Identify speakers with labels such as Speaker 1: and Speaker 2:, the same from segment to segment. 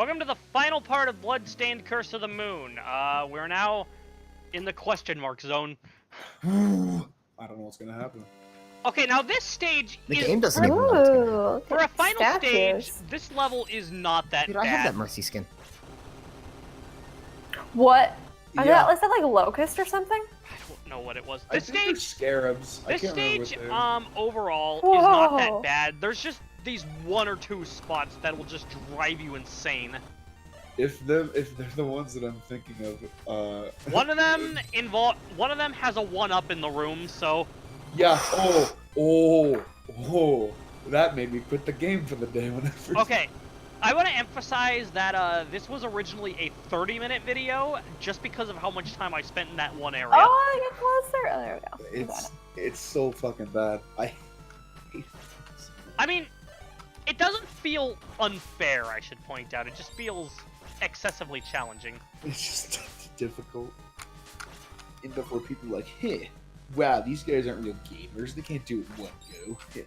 Speaker 1: Welcome to the final part of Bloodstained Curse of the Moon. We're now in the question mark zone.
Speaker 2: I don't know what's gonna happen.
Speaker 1: Okay, now this stage
Speaker 3: The
Speaker 1: is...
Speaker 3: game doesn't even know.
Speaker 1: For a final stage, this level is not that
Speaker 3: Dude,
Speaker 1: bad.
Speaker 3: I have that Mercy skin.
Speaker 4: What?
Speaker 2: Yeah.
Speaker 4: Was that like a locust or something?
Speaker 1: I don't know what it was.
Speaker 2: I
Speaker 1: This
Speaker 2: think they're
Speaker 1: stage...
Speaker 2: scarabs. I
Speaker 1: This
Speaker 2: can't remember
Speaker 1: stage,
Speaker 2: what they're.
Speaker 1: overall, is
Speaker 4: Whoa.
Speaker 1: not that bad. There's just these one or two spots that will just drive you insane.
Speaker 2: If they're the ones that I'm thinking of,
Speaker 1: One of them has a one-up in the room, so...
Speaker 2: Yeah. Oh. That made me quit the game for the day when I first.
Speaker 1: Okay, I want to emphasize that this was originally a 30-minute video, just because of how much time I spent in that one area.
Speaker 4: Oh, I got closer. Oh, there we go.
Speaker 2: It's so fucking bad. I hate it.
Speaker 1: I mean, it doesn't feel unfair, I should point out. It just feels excessively challenging.
Speaker 2: It's just difficult. And before people are like, hey, wow, these guys aren't real gamers. They can't do it in one go. Yeah.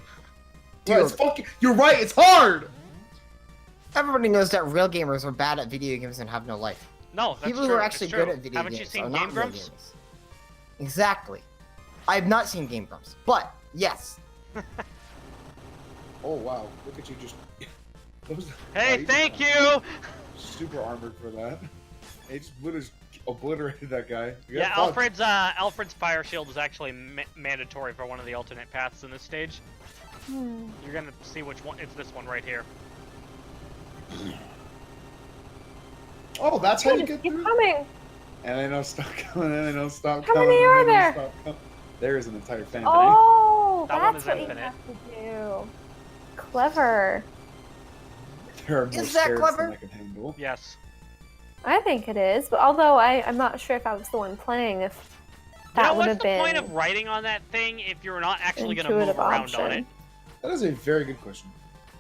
Speaker 2: Dude, it's fucking. You're right. It's hard.
Speaker 3: Everybody knows that real gamers are bad at video games and have no life.
Speaker 1: No, that's
Speaker 3: People
Speaker 1: true.
Speaker 3: who are actually
Speaker 1: it's true.
Speaker 3: good at video
Speaker 1: Haven't
Speaker 3: games
Speaker 1: you seen
Speaker 3: are
Speaker 1: Game
Speaker 3: not real
Speaker 1: Grumps?
Speaker 3: gamers. Exactly. I have not seen Game Grumps, but yes.
Speaker 2: Oh wow! Look at you just. That was-
Speaker 1: Hey,
Speaker 2: wow,
Speaker 1: thank you!
Speaker 2: Super armored for that. He just obliterated that guy.
Speaker 1: Yeah,
Speaker 2: fucked.
Speaker 1: Alfred's fire shield is actually mandatory for one of the alternate paths in this stage. You're gonna see which one. It's this one right here.
Speaker 2: Oh, that's how you get
Speaker 4: Keep
Speaker 2: through.
Speaker 4: coming.
Speaker 2: And they don't stop coming. And they don't stop
Speaker 4: How
Speaker 2: coming.
Speaker 4: many are
Speaker 2: and they don't
Speaker 4: there?
Speaker 2: stop coming. There is an entire family.
Speaker 4: Oh,
Speaker 1: That one
Speaker 4: that's
Speaker 1: is
Speaker 4: what
Speaker 1: infinite.
Speaker 4: you have to do. Clever.
Speaker 2: There are more
Speaker 3: Is that
Speaker 2: spirits
Speaker 3: clever?
Speaker 2: than I can handle.
Speaker 1: Yes.
Speaker 4: I think it is, but although I'm not sure if I was the one playing, if that
Speaker 1: You know,
Speaker 4: would
Speaker 1: what's
Speaker 4: have
Speaker 1: the
Speaker 4: been
Speaker 1: point of writing on that thing if you're not actually gonna move
Speaker 4: intuitive
Speaker 1: around
Speaker 4: option.
Speaker 1: on it?
Speaker 2: That is a very good question.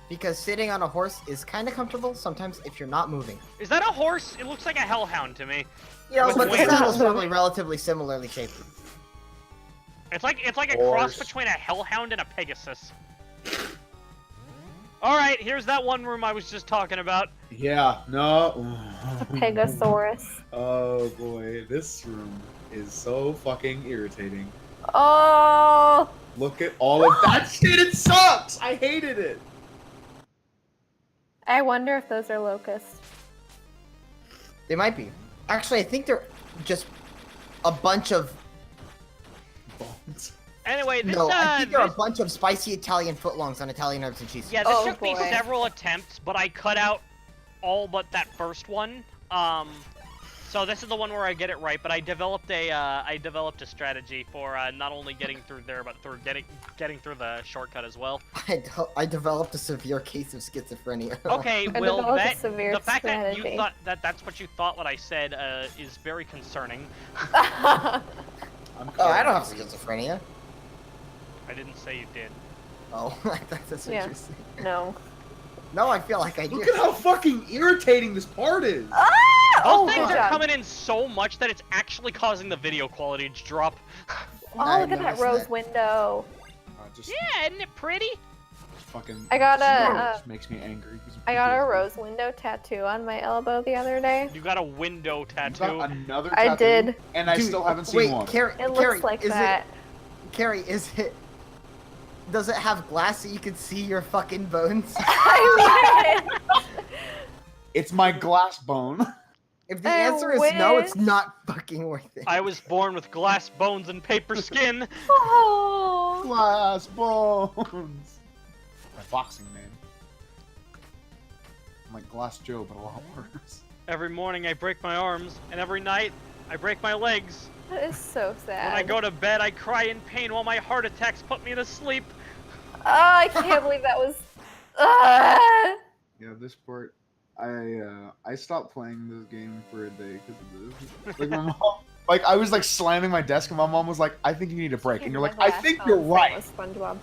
Speaker 3: Because sitting on a horse is kind of comfortable sometimes if you're not moving.
Speaker 1: Is that a horse? It looks like a hellhound to me.
Speaker 3: You know,
Speaker 1: With
Speaker 3: but the
Speaker 1: wings.
Speaker 3: saddle's probably relatively similarly shaped.
Speaker 1: It's like a
Speaker 2: Horse.
Speaker 1: cross between a hellhound and a pegasus. All right, here's that one room I was just talking about.
Speaker 2: Yeah. No.
Speaker 4: Pegasaurus.
Speaker 2: Oh boy, this room is so fucking irritating.
Speaker 4: Oh,
Speaker 2: Look at all of that shit. It sucks. I hated it.
Speaker 4: I wonder if those are locusts.
Speaker 3: They might be. Actually, I think they're just a bunch of.
Speaker 2: Bones.
Speaker 1: Anyway, this
Speaker 3: No, I think they're a
Speaker 1: this-
Speaker 3: bunch of spicy Italian footlongs on Italian herbs and cheese.
Speaker 1: yeah, this
Speaker 4: Oh,
Speaker 1: took me
Speaker 4: boy.
Speaker 1: several attempts, but I cut out all but that first one. So this is the one where I get it right, but I developed a strategy for not only getting through there, but through getting through the shortcut as well.
Speaker 3: I developed a severe case of schizophrenia.
Speaker 1: Okay,
Speaker 4: I
Speaker 1: Will,
Speaker 4: developed a
Speaker 1: that,
Speaker 4: severe
Speaker 1: the fact that you
Speaker 4: strategy.
Speaker 1: thought that's what you thought what I said is very concerning.
Speaker 2: I'm
Speaker 3: Oh, I don't have schizophrenia.
Speaker 1: I didn't say you did.
Speaker 3: Oh, that's
Speaker 4: Yeah.
Speaker 3: interesting.
Speaker 4: No.
Speaker 3: No, I feel like I do.
Speaker 2: Look at how fucking irritating this part is.
Speaker 4: Ah!
Speaker 1: Those
Speaker 4: Oh,
Speaker 1: things
Speaker 4: good
Speaker 1: are
Speaker 4: job.
Speaker 1: coming in so much that it's actually causing the video quality to drop.
Speaker 4: Oh,
Speaker 3: I
Speaker 4: look at that
Speaker 3: noticed
Speaker 4: rose
Speaker 3: that.
Speaker 4: window.
Speaker 2: Just
Speaker 1: Yeah, isn't it pretty?
Speaker 2: fucking.
Speaker 4: I got
Speaker 2: just makes me angry.
Speaker 4: I got a rose window tattoo on my elbow the other day.
Speaker 1: You got a window
Speaker 2: You
Speaker 1: tattoo.
Speaker 2: got another
Speaker 4: I
Speaker 2: tattoo,
Speaker 4: did.
Speaker 2: and I
Speaker 3: Dude,
Speaker 2: still haven't seen
Speaker 3: wait,
Speaker 2: one.
Speaker 3: Carrie,
Speaker 4: It looks
Speaker 3: Carrie,
Speaker 4: like
Speaker 3: is
Speaker 4: that.
Speaker 3: Carrie, is it? Does it have glass so you can see your fucking bones?
Speaker 4: I wish.
Speaker 2: It's my glass bone.
Speaker 3: If the
Speaker 4: I
Speaker 3: answer is no, it's
Speaker 4: wish.
Speaker 3: not fucking worth it.
Speaker 1: I was born with glass bones and paper skin.
Speaker 4: Oh.
Speaker 2: Glass bones. My boxing name. I'm like Glass Joe, but a lot worse.
Speaker 1: Every morning I break my arms, and every night I break my legs.
Speaker 4: That is so sad.
Speaker 1: When I go to bed, I cry in pain while my heart attacks put me to sleep.
Speaker 4: Oh, I can't believe that was. Ah.
Speaker 2: Yeah, this part, I stopped playing this game for a day because of this. Like my mom, like I was like slamming my desk, and my mom was like, "I think you need a break," and you're like, "I think you're right."
Speaker 4: SpongeBob.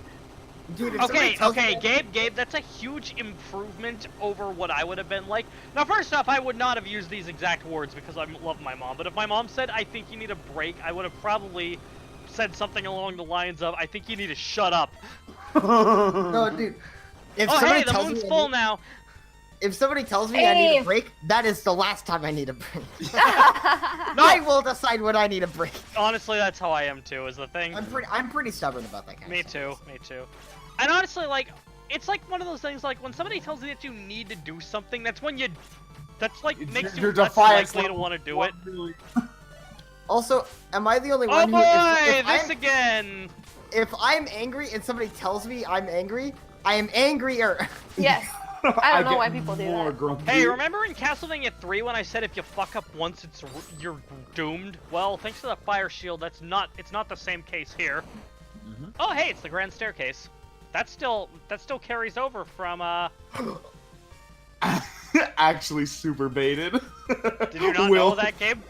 Speaker 3: Dude, if
Speaker 1: Okay,
Speaker 3: somebody tells
Speaker 1: okay,
Speaker 3: me-
Speaker 1: Gabe, that's a huge improvement over what I would have been like. Now, first off, I would not have used these exact words because I love my mom, but if my mom said, I think you need a break, I would have probably said something along the lines of, I think you need to shut up.
Speaker 3: No, dude. If
Speaker 1: Oh,
Speaker 3: somebody
Speaker 1: hey, the
Speaker 3: tells
Speaker 1: moon's
Speaker 3: me
Speaker 1: full now.
Speaker 3: if somebody tells me I need a break, that is the last time I need a break. I will decide when I need a break.
Speaker 1: Honestly, that's how I am too. Is the thing.
Speaker 3: I'm pretty stubborn about that kind
Speaker 1: Me
Speaker 3: of stuff.
Speaker 1: too. Me too. And honestly, like, it's like one of those things. Like when somebody tells you that you need to do something, that's when you. That's like makes you less likely to want to do it.
Speaker 3: Also, am I the only
Speaker 1: Oh
Speaker 3: one
Speaker 1: boy,
Speaker 3: who?
Speaker 1: this again.
Speaker 3: If I'm angry and somebody tells me I'm angry, I am angrier.
Speaker 4: Yes. I don't know why people do that.
Speaker 2: Grumpy.
Speaker 1: Hey, remember in Castlevania 3 when I said if you fuck up once, you're doomed? Well, thanks to the fire shield, it's not the same case here. Oh, hey, it's the grand staircase. That still carries over from
Speaker 2: Actually, super baited.
Speaker 1: Did you not know that, Gabe?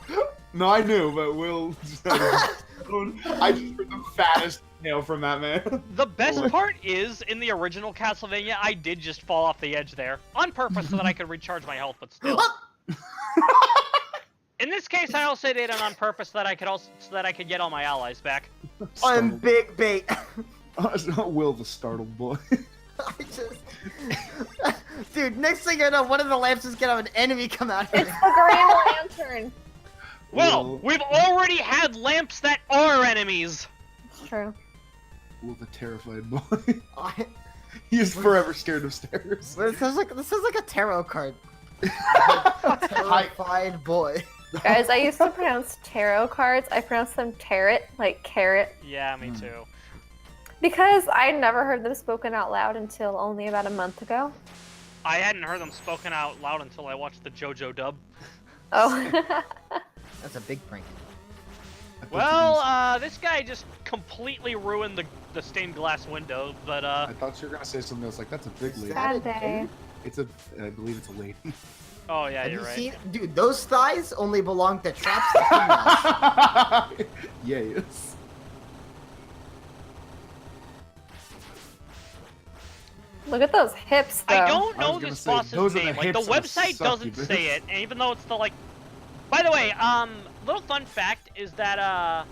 Speaker 2: No, I knew, but Will. I just heard the fattest nail from that man.
Speaker 1: The best part is, in the original Castlevania, I did just fall off the edge there on purpose so that I could recharge my health, but still. In this case, I also did it on purpose so that I could get all my allies back.
Speaker 3: I'm big bait.
Speaker 2: Will the startled boy.
Speaker 3: Dude, next thing I know, one of the lamps is gonna have an enemy come out.
Speaker 4: It's the Green Lantern.
Speaker 1: Well, we've already had lamps that are enemies.
Speaker 4: True.
Speaker 2: Will the terrified boy. He is forever scared of stairs.
Speaker 3: This is like a tarot card. Terrified boy.
Speaker 4: Guys, I used to pronounce tarot cards. I pronounce them tarot, like carrot.
Speaker 1: Yeah, me too.
Speaker 4: Because I never heard them spoken out loud until only about a month ago.
Speaker 1: I hadn't heard them spoken out loud until I watched the JoJo dub.
Speaker 4: Oh.
Speaker 3: That's a big prank.
Speaker 1: Well, this guy just completely ruined the stained glass window, but
Speaker 2: I thought you were gonna say something else like that's a big lady.
Speaker 4: Sad day.
Speaker 2: I believe it's a lady.
Speaker 1: Oh yeah,
Speaker 3: Have
Speaker 1: you're
Speaker 3: you
Speaker 1: right.
Speaker 3: seen, dude, those thighs only belong to traps to females.
Speaker 2: Yes.
Speaker 4: Look at those hips, though.
Speaker 1: I don't
Speaker 2: I
Speaker 1: know
Speaker 2: was gonna
Speaker 1: this
Speaker 2: say,
Speaker 1: boss's
Speaker 2: those are the
Speaker 1: name. Like the
Speaker 2: hips of a
Speaker 1: website doesn't
Speaker 2: succubus.
Speaker 1: say it, and even though it's the like. By the way, little fun fact is that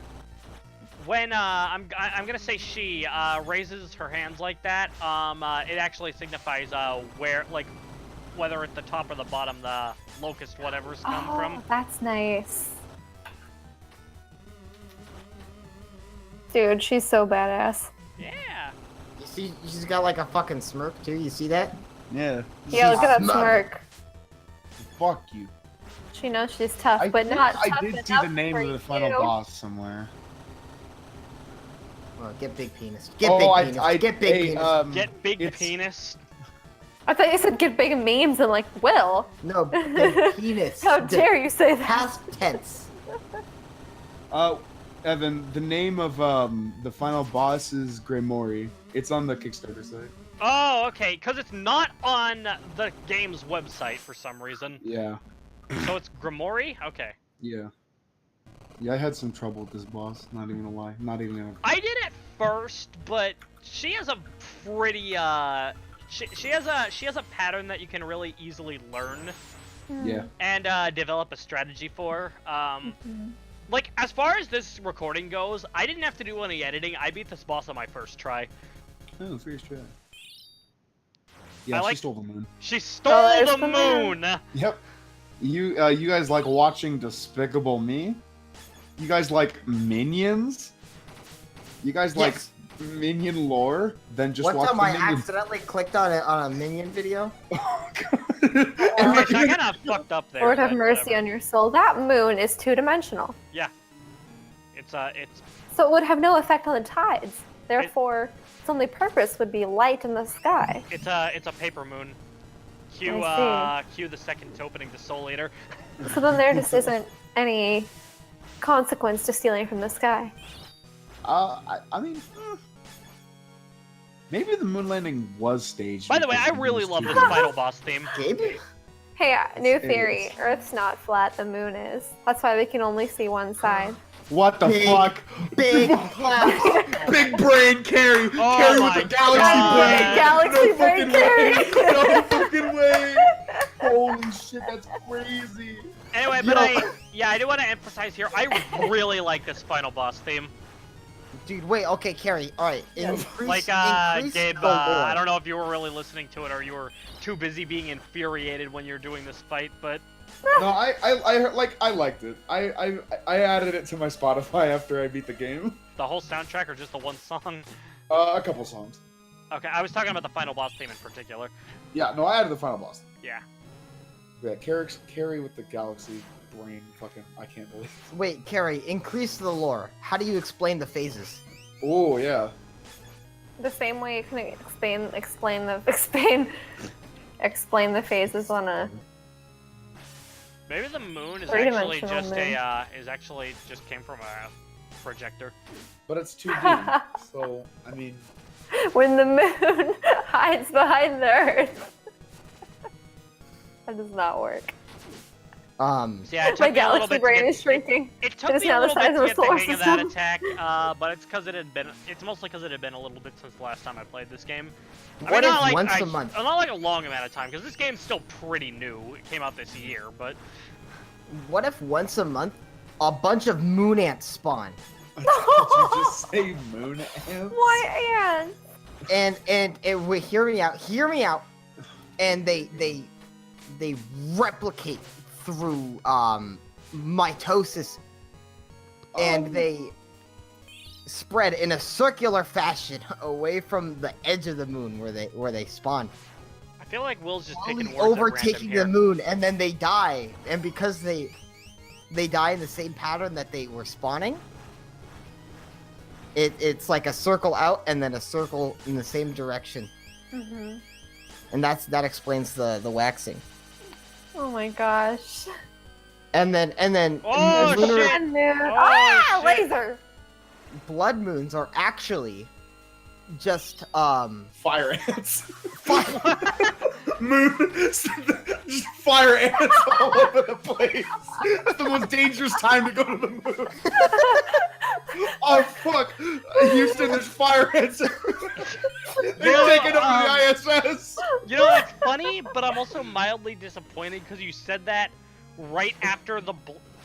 Speaker 1: when I'm gonna say she raises her hands like that, it actually signifies where whether at the top or the bottom the locust whatever's come from.
Speaker 4: That's nice. Dude, she's so badass.
Speaker 1: Yeah.
Speaker 3: You see, she's got like a fucking smirk too. You see that?
Speaker 2: Yeah.
Speaker 4: Yeah, look at that
Speaker 3: Smug.
Speaker 4: smirk.
Speaker 2: Fuck you.
Speaker 4: She knows she's tough,
Speaker 2: I
Speaker 4: but
Speaker 2: think
Speaker 4: not
Speaker 2: I
Speaker 4: tough
Speaker 2: did see
Speaker 4: enough
Speaker 2: the name
Speaker 4: for
Speaker 2: of the final
Speaker 4: you.
Speaker 2: boss somewhere.
Speaker 3: Well, get big penis. Get
Speaker 2: Oh,
Speaker 3: big penis. Get big penis.
Speaker 1: Get big
Speaker 2: it's-
Speaker 1: penis.
Speaker 4: I thought you said get big memes and like, Will.
Speaker 3: No, big penis.
Speaker 4: How dare you say that?
Speaker 3: Past tense.
Speaker 2: Evan, the name of the final boss is Grimoire. It's on the Kickstarter site.
Speaker 1: Oh, okay, because it's not on the game's website for some reason.
Speaker 2: Yeah.
Speaker 1: So it's Grimoire? Okay.
Speaker 2: Yeah. Yeah, I had some trouble with this boss. Not even gonna lie. Not even gonna.
Speaker 1: I did at first, but she has a pretty she has a pattern that you can really easily learn
Speaker 2: Yeah.
Speaker 1: and develop a strategy for. Like as far as this recording goes, I didn't have to do any editing. I beat this boss on my first try.
Speaker 2: Oh, first try. Yeah,
Speaker 1: I
Speaker 2: she stole the moon.
Speaker 1: She stole
Speaker 4: there's
Speaker 1: the
Speaker 4: the
Speaker 1: moon.
Speaker 2: Yep. You guys like watching Despicable Me? You guys like Minions? You guys like
Speaker 3: Yes.
Speaker 2: Minion lore? Then just
Speaker 3: One
Speaker 2: watch
Speaker 3: time
Speaker 2: the
Speaker 3: I
Speaker 2: Minion.
Speaker 3: accidentally clicked on a minion video.
Speaker 1: Okay, so I kind of fucked up there.
Speaker 4: Lord have
Speaker 1: but
Speaker 4: mercy
Speaker 1: whatever.
Speaker 4: on your soul. That moon is two-dimensional,
Speaker 1: Yeah. It's
Speaker 4: so it would have no effect on the tides. Therefore, its only purpose would be light in the sky.
Speaker 1: it's a paper moon. Cue
Speaker 4: I
Speaker 1: cue the second opening to Soul Eater.
Speaker 4: So then there just isn't any consequence to stealing from the sky.
Speaker 2: I mean, maybe the moon landing was staged.
Speaker 1: By the way, I
Speaker 2: because
Speaker 1: really
Speaker 2: it
Speaker 1: love
Speaker 2: was
Speaker 1: this
Speaker 2: too-
Speaker 1: final boss theme.
Speaker 3: Gabe?
Speaker 4: Hey, new
Speaker 2: It
Speaker 4: theory.
Speaker 2: is.
Speaker 4: Earth's not flat, the moon is. That's why we can only see one side.
Speaker 2: What the
Speaker 3: Big-
Speaker 2: fuck?
Speaker 3: Big claps.
Speaker 2: Big brain carry.
Speaker 1: Oh
Speaker 2: Carry
Speaker 1: my
Speaker 2: with the galaxy
Speaker 1: God.
Speaker 2: brain.
Speaker 4: Galaxy
Speaker 2: no
Speaker 4: brain
Speaker 2: fucking
Speaker 4: carry.
Speaker 2: way. No fucking way. Holy shit, that's crazy.
Speaker 1: Anyway, but
Speaker 2: Yo.
Speaker 1: I do want to emphasize here, I really like this final boss theme.
Speaker 3: Dude, wait, okay, Carrie, alright.
Speaker 1: Like, Gabe, I don't know if you were really listening to it or you were too busy being infuriated when you're doing this fight, but...
Speaker 2: No, I liked it. I added it to my Spotify after I beat the game.
Speaker 1: The whole soundtrack or just the one song?
Speaker 2: A couple songs.
Speaker 1: Okay, I was talking about the final boss theme in particular.
Speaker 2: Yeah, no, I added the final boss.
Speaker 1: Yeah.
Speaker 2: Yeah, Carrie with the galaxy brain, fucking, I can't believe.
Speaker 3: Wait, Carrie, increase the lore. How do you explain the phases?
Speaker 2: Oh yeah.
Speaker 4: The same way you can explain the phases on a
Speaker 1: Maybe the moon is
Speaker 4: three-dimensional
Speaker 1: actually just came from a projector.
Speaker 2: But it's 2D, so I mean.
Speaker 4: when the moon hides behind the Earth. That does not work.
Speaker 1: So yeah, it took
Speaker 4: My
Speaker 1: me a little
Speaker 4: galaxy
Speaker 1: bit
Speaker 4: brain
Speaker 1: to
Speaker 4: is
Speaker 1: get,
Speaker 4: shrinking.
Speaker 1: It took
Speaker 4: It is
Speaker 1: me a
Speaker 4: now the
Speaker 1: little bit
Speaker 4: size
Speaker 1: to
Speaker 4: of a
Speaker 1: get the
Speaker 4: solar
Speaker 1: hang of that
Speaker 4: system.
Speaker 1: attack, but it's because it's mostly because it had been a little bit since the last time I played this game.
Speaker 3: What if once a month?
Speaker 1: Not like a long amount of time, because this game's still pretty new. It came out this year, but...
Speaker 3: What if once a month, a bunch of moon ants spawn?
Speaker 2: Did you just say moon ants?
Speaker 4: Why ants?
Speaker 3: And wait, hear me out. And they replicate through mitosis, and they spread in a circular fashion away from the edge of the moon where they spawn.
Speaker 1: I feel like Will's just picking
Speaker 3: Slowly
Speaker 1: words
Speaker 3: overtaking the moon, and then they die. And because they die in the same pattern that they were spawning, it's like a circle out and then a circle in the same direction.
Speaker 4: Mm-hmm.
Speaker 3: And that explains the waxing.
Speaker 4: Oh my gosh.
Speaker 3: And then
Speaker 1: Oh,
Speaker 3: lunar
Speaker 1: shit!
Speaker 4: Moon.
Speaker 1: Oh, shit.
Speaker 4: Laser!
Speaker 3: blood moons are actually just
Speaker 2: Fire ants. Moon. Just fire ants all over the place. That's the most dangerous time to go to the moon. Oh fuck! Houston, there's fire ants. They're taking over the ISS.
Speaker 1: You know, it's funny, but I'm also mildly disappointed because you said that right after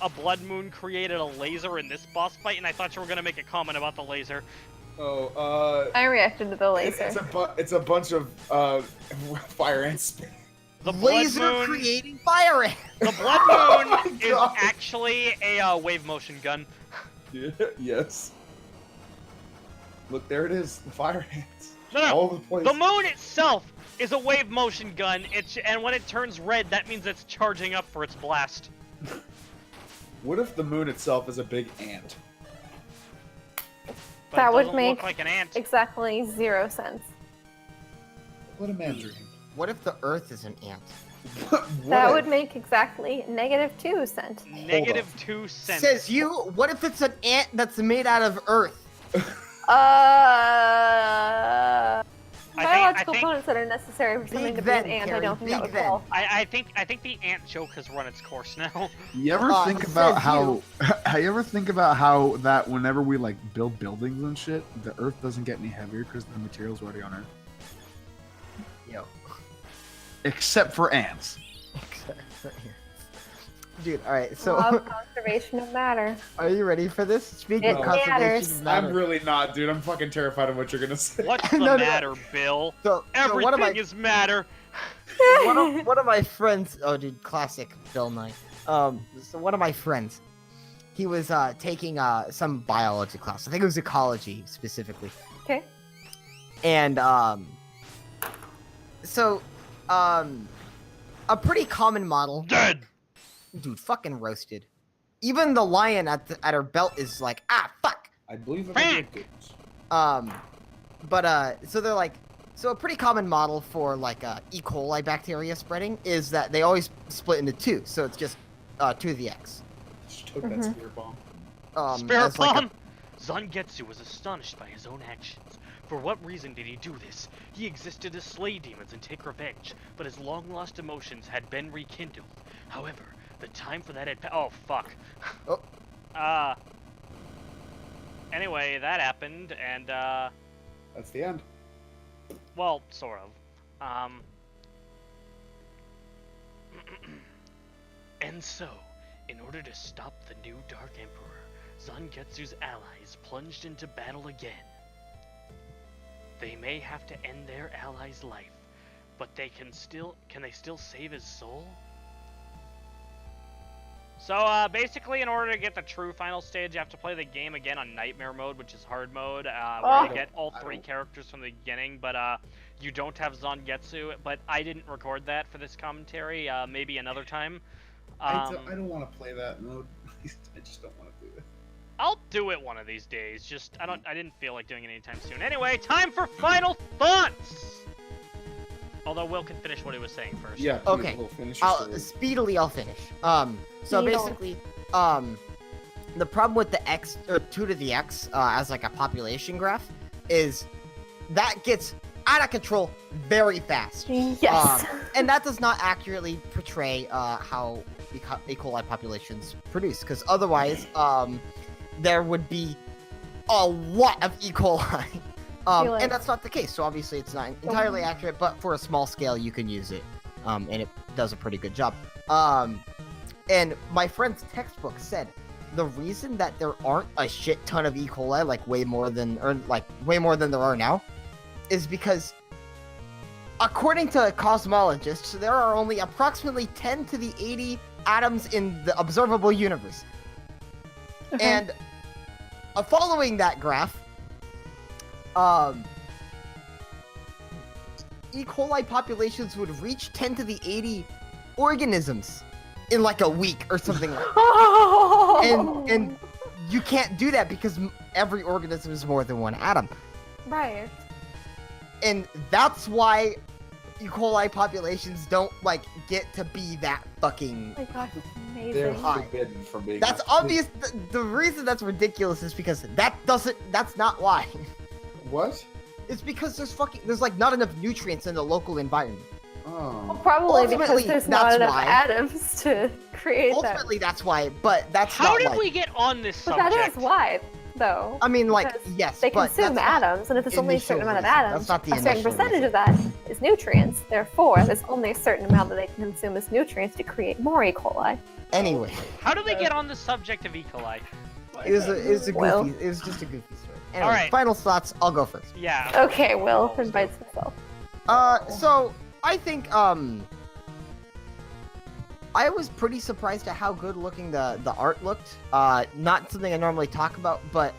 Speaker 1: a blood moon created a laser in this boss fight, and I thought you were gonna make a comment about the laser.
Speaker 2: Oh,
Speaker 4: I reacted to the laser.
Speaker 2: It's a bunch of fire ants.
Speaker 1: The blood
Speaker 3: laser
Speaker 1: moon,
Speaker 3: creating fire ants.
Speaker 1: the blood
Speaker 2: Oh
Speaker 1: moon
Speaker 2: my
Speaker 1: is
Speaker 2: God.
Speaker 1: actually a wave motion gun.
Speaker 2: Yeah, yes. Look, there it is. The fire ants.
Speaker 1: No,
Speaker 2: All over the place.
Speaker 1: the moon itself is a wave motion gun. And when it turns red, that means it's charging up for its blast.
Speaker 2: What if the moon itself is a big ant?
Speaker 1: But
Speaker 4: That
Speaker 1: it
Speaker 4: would
Speaker 1: doesn't
Speaker 4: make
Speaker 1: look like an ant.
Speaker 4: exactly 0 sense.
Speaker 2: What a man dream.
Speaker 3: What if the Earth is an ant?
Speaker 4: That would make exactly -2 cents.
Speaker 1: Negative 2 cents.
Speaker 3: Says you. What if it's an ant that's made out of Earth?
Speaker 4: Biological
Speaker 1: think-
Speaker 4: components that are necessary for something
Speaker 3: Big
Speaker 4: to be an
Speaker 3: then,
Speaker 4: ant, I
Speaker 3: Carrie,
Speaker 4: don't think that
Speaker 3: big
Speaker 4: would fall.
Speaker 1: I think the ant joke has run its course now.
Speaker 2: You ever think
Speaker 3: says
Speaker 2: about
Speaker 3: you.
Speaker 2: you ever think about how that whenever we like build buildings and shit, the Earth doesn't get any heavier because the material's already on Earth,
Speaker 3: Yo.
Speaker 2: except for ants.
Speaker 3: Dude, alright, so
Speaker 4: Law of conservation of matter.
Speaker 3: are you ready for this? Speaking
Speaker 4: It
Speaker 3: of conservation
Speaker 4: matters.
Speaker 3: of matter.
Speaker 2: I'm really not, dude. I'm fucking terrified of what you're gonna say.
Speaker 1: What's the
Speaker 3: No.
Speaker 1: matter, Bill?
Speaker 3: So one of my
Speaker 1: Everything is matter.
Speaker 3: one of my friends, oh dude, classic Bill Nye. So one of my friends, he was taking some biology class. I think it was ecology specifically.
Speaker 4: Okay.
Speaker 3: And so a pretty common model.
Speaker 1: Dead.
Speaker 3: Dude, fucking roasted. Even the lion at her belt is like, ah, fuck.
Speaker 2: I believe it.
Speaker 1: Frank!
Speaker 3: So they're like, so a pretty common model for like E. coli bacteria spreading is that they always split into two. So it's just 2 to the X.
Speaker 2: Just took that spear bomb.
Speaker 1: Spirit
Speaker 3: as like a-
Speaker 1: bomb. Zangetsu was astonished by his own actions. For what reason did he do this? He existed to slay demons and take revenge, but his long-lost emotions had been rekindled. However, the time for that had oh, fuck.
Speaker 3: Oh.
Speaker 1: Anyway, that happened, and,
Speaker 2: That's the end.
Speaker 1: well, sort of. And so, in order to stop the new Dark Emperor, Zangetsu's allies plunged into battle again. They may have to end their ally's life, but can they still save his soul? So, basically, in order to get the true final stage, you have to play the game again on Nightmare mode, which is hard mode, where you get all 3 characters from the beginning, but, you don't have Zangetsu, but I didn't record that for this commentary, maybe another time.
Speaker 2: I don't want to play that mode. I just don't want to do it.
Speaker 1: I'll do it one of these days, I didn't feel like doing it anytime soon. Anyway, time for final thoughts! Although Will can finish what he was saying first.
Speaker 2: Yeah,
Speaker 3: Okay.
Speaker 2: We'll finish your story.
Speaker 3: Speedily, I'll finish. So basically, the problem with the X, or 2 to the X, as like a population graph, is that gets out of control very fast.
Speaker 4: Yes.
Speaker 3: And that does not accurately portray how E. coli populations produce, because otherwise, there would be a lot of E. coli. And that's not the case, so obviously it's not entirely accurate, but for a small scale, you can use it, and it does a pretty good job. And my friend's textbook said the reason that there aren't a shit ton of E. coli, like way more than there are now, is because, according to cosmologists, there are only approximately 10 to the 80 atoms in the observable universe.
Speaker 4: Okay.
Speaker 3: And following that graph, E. coli populations would reach 10 to the 80 organisms in like a week or something like that. And you can't do that because every organism is more than one atom.
Speaker 4: Right.
Speaker 3: And that's why E. coli populations don't like get to be that fucking.
Speaker 4: Oh my gosh, it's
Speaker 2: They're
Speaker 4: amazing.
Speaker 3: high.
Speaker 2: forbidden from being.
Speaker 3: That's obvious. The reason that's ridiculous is because that's not why.
Speaker 2: What?
Speaker 3: It's because there's like not enough nutrients in the local environment.
Speaker 2: Oh.
Speaker 4: Well, probably because
Speaker 3: Ultimately,
Speaker 4: there's not
Speaker 3: that's
Speaker 4: enough
Speaker 3: why.
Speaker 4: atoms to create
Speaker 3: Ultimately, that's why, but that's
Speaker 1: How
Speaker 3: not
Speaker 1: did
Speaker 3: like,
Speaker 1: we get on this
Speaker 4: that. But
Speaker 1: subject?
Speaker 4: that is why, though.
Speaker 3: I mean, like,
Speaker 4: Because
Speaker 3: yes,
Speaker 4: They
Speaker 3: but
Speaker 4: consume
Speaker 3: that's not
Speaker 4: atoms, and if there's only a certain
Speaker 3: initial
Speaker 4: amount of
Speaker 3: reason.
Speaker 4: atoms,
Speaker 3: That's not the
Speaker 4: a certain
Speaker 3: initial
Speaker 4: percentage
Speaker 3: reason.
Speaker 4: of that is nutrients. Therefore, there's only a certain amount that they can consume as nutrients to create more E. coli.
Speaker 3: Anyway,
Speaker 1: How did we get on the subject of E. coli?
Speaker 3: it was a goofy.
Speaker 4: Well.
Speaker 3: It was just a goofy story. Anyway,
Speaker 1: Alright.
Speaker 3: final thoughts. I'll go first.
Speaker 1: Yeah.
Speaker 4: Okay, Will invites himself.
Speaker 3: So I think I was pretty surprised at how good looking the art looked. Not something I normally talk about, but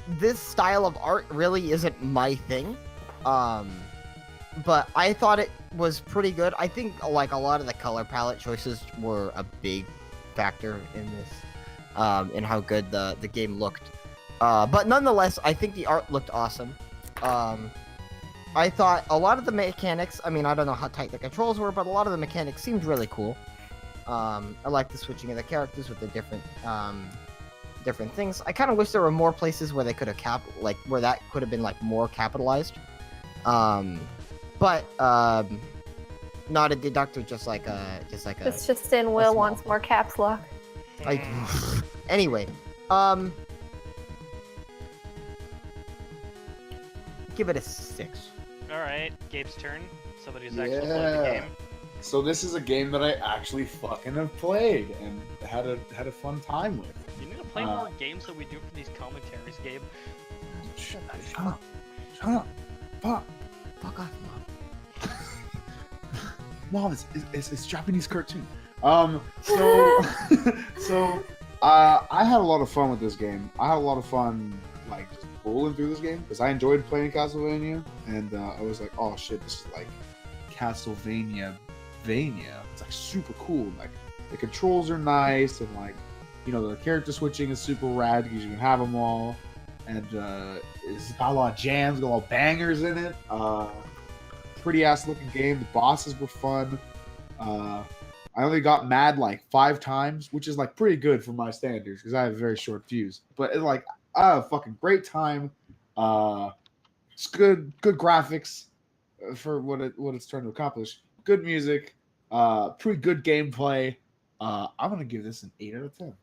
Speaker 3: this style of art really isn't my thing. But I thought it was pretty good. I think like a lot of the color palette choices were a big factor in this, in how good the game looked. But nonetheless, I think the art looked awesome. I thought a lot of the mechanics, I mean, I don't know how tight the controls were, but a lot of the mechanics seemed really cool. I like the switching of the characters with the different things. I kind of wish there were more places where they could have where that could have been like more capitalized. But not a deductor, just like a.
Speaker 4: It's just in Will
Speaker 3: small
Speaker 4: wants more caps lock.
Speaker 3: Like, anyway, give it a 6.
Speaker 1: Alright, Gabe's turn. Somebody who's actually played the game.
Speaker 2: So this is a game that I actually fucking have played and had a fun time with.
Speaker 1: You need to play more games that we do for these commentaries, Gabe.
Speaker 2: Shut up. Shut up. Fuck.
Speaker 3: Fuck off, Mom.
Speaker 2: Mom, it's Japanese cartoon. So I had a lot of fun with this game. I had a lot of fun like just rolling through this game because I enjoyed playing Castlevania, and I was like, oh shit, this is like Castlevania. It's like super cool. Like the controls are nice, and like the character switching is super rad because you can have them all, and it's got a lot of jams, got a lot of bangers in it. Pretty ass looking game. The bosses were fun. I only got mad like 5 times, which is like pretty good for my standards because I have a very short fuse. But it's like I had a fucking great time. It's good graphics for what it's trying to accomplish. Good music. Pretty good gameplay. I'm gonna give this an 8 out of 10.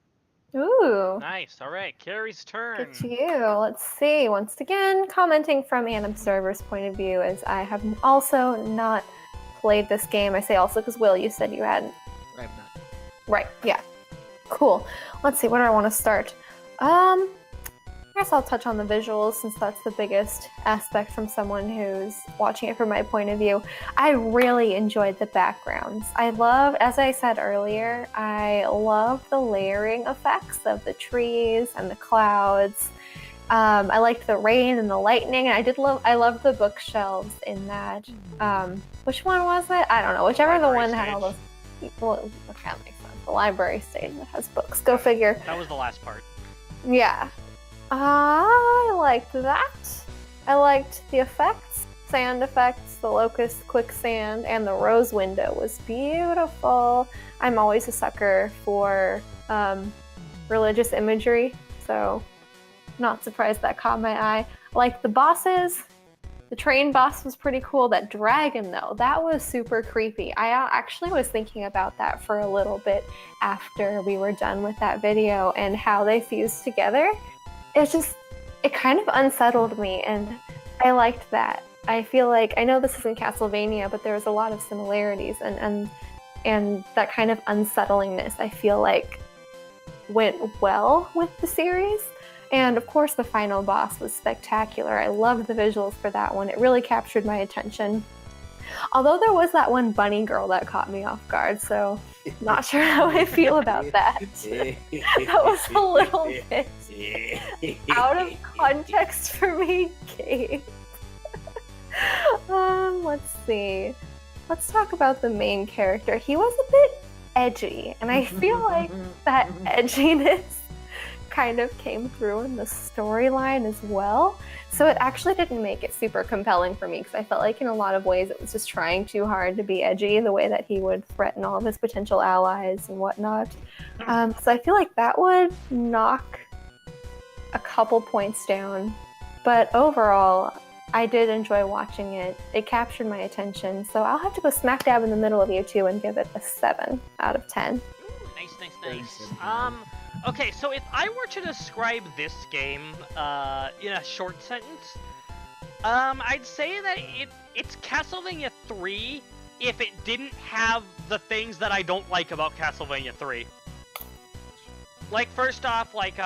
Speaker 4: Ooh.
Speaker 1: Nice. Alright, Carrie's turn.
Speaker 4: Good to you. Let's see. Once again, commenting from an observer's point of view, as I have also not played this game. I say also because Will, you said you hadn't.
Speaker 3: I have not.
Speaker 4: Right. Yeah. Cool. Let's see. Where do I want to start? I guess I'll touch on the visuals since that's the biggest aspect from someone who's watching it from my point of view. I really enjoyed the backgrounds. I love, as I said earlier, I love the layering effects of the trees and the clouds. I liked the rain and the lightning, and I loved the bookshelves in that. Which one was it? I don't know. Whichever the one that had all those. Well, that kind of makes sense. The library stage that has books. Go figure.
Speaker 1: That was the last part.
Speaker 4: Yeah. I liked that. I liked the effects, sand effects, the locust quicksand, and the rose window was beautiful. I'm always a sucker for religious imagery, so not surprised that caught my eye. I liked the bosses. The train boss was pretty cool. That dragon, though, that was super creepy. I actually was thinking about that for a little bit after we were done with that video and how they fused together. It kind of unsettled me, and I liked that. I feel like, I know this isn't Castlevania, but there's a lot of similarities, and that kind of unsettlingness, I feel like, went well with the series. And of course, the final boss was spectacular. I loved the visuals for that one. It really captured my attention. Although there was that one bunny girl that caught me off guard, so not sure how I feel about that. That was a little bit out of context for me, Gabe. Let's see. Let's talk about the main character. He was a bit edgy, and I feel like that edginess kind of came through in the storyline as well. So it actually didn't make it super compelling for me, because I felt like in a lot of ways it was just trying too hard to be edgy, the way that he would threaten all of his potential allies and whatnot. So I feel like that would knock a couple points down. But overall, I did enjoy watching it. It captured my attention. So I'll have to go smack dab in the middle of you two and give it a 7 out of 10.
Speaker 1: Nice. Okay, so if I were to describe this game in a short sentence, I'd say that it's Castlevania 3 if it didn't have the things that I don't like about Castlevania 3. Like, first off, like,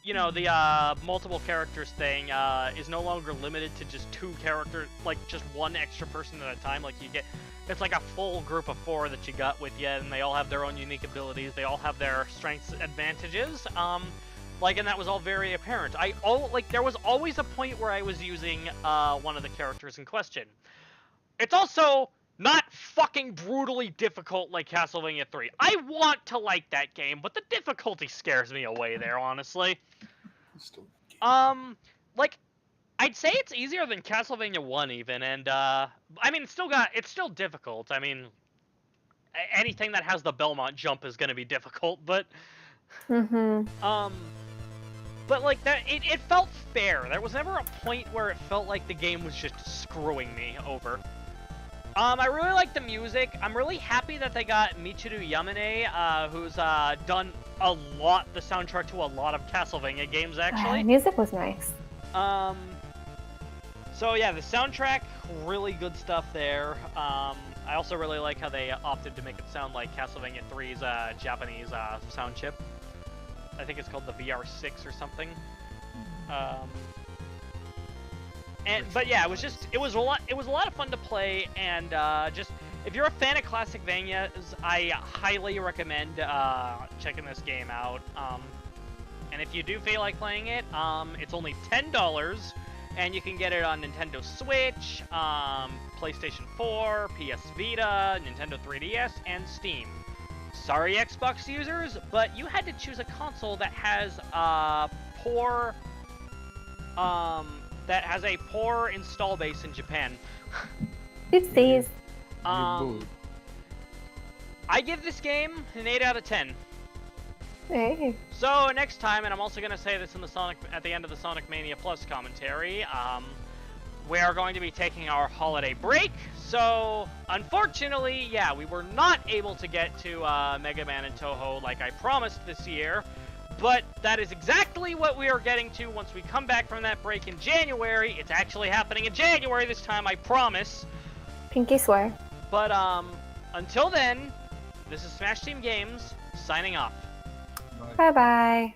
Speaker 1: you know, the multiple characters thing is no longer limited to just 2 characters, like just one extra person at a time. Like, you get, it's like a full group of 4 that you got with you, and they all have their own unique abilities. They all have their strengths, advantages. Like, and that was all very apparent. There was always a point where I was using one of the characters in question. It's also not fucking brutally difficult like Castlevania 3. I want to like that game, but the difficulty scares me away there, honestly. Like, I'd say it's easier than Castlevania 1 even, and I mean, it's still difficult. I mean, anything that has the Belmont jump is going to be difficult, but but like that, it felt fair. There was never a point where it felt like the game was just screwing me over. I really like the music. I'm really happy that they got Michiru Yamane, who's done the soundtrack to a lot of Castlevania games, actually.
Speaker 4: Music was nice.
Speaker 1: So yeah, the soundtrack, really good stuff there. I also really like how they opted to make it sound like Castlevania 3's Japanese sound chip. I think it's called the VR6 or something. But yeah, it was a lot of fun to play, and just if you're a fan of Classicvanias, I highly recommend checking this game out. And if you do feel like playing it, it's only $10, and you can get it on Nintendo Switch, PlayStation 4, PS Vita, Nintendo 3DS, and Steam. Sorry, Xbox users, but you had to choose a console that has a poor install base in Japan.
Speaker 4: Oopsies.
Speaker 1: I give this game an 8 out of 10.
Speaker 4: Hey.
Speaker 1: So next time, and I'm also going to say this at the end of the Sonic Mania Plus commentary, we are going to be taking our holiday break. So unfortunately, yeah, we were not able to get to Mega Man and Toho like I promised this year. But that is exactly what we are getting to once we come back from that break in January. It's actually happening in January this time, I promise.
Speaker 4: Pinky swear.
Speaker 1: But until then, this is Smash Team Games, signing off.
Speaker 4: Bye-bye.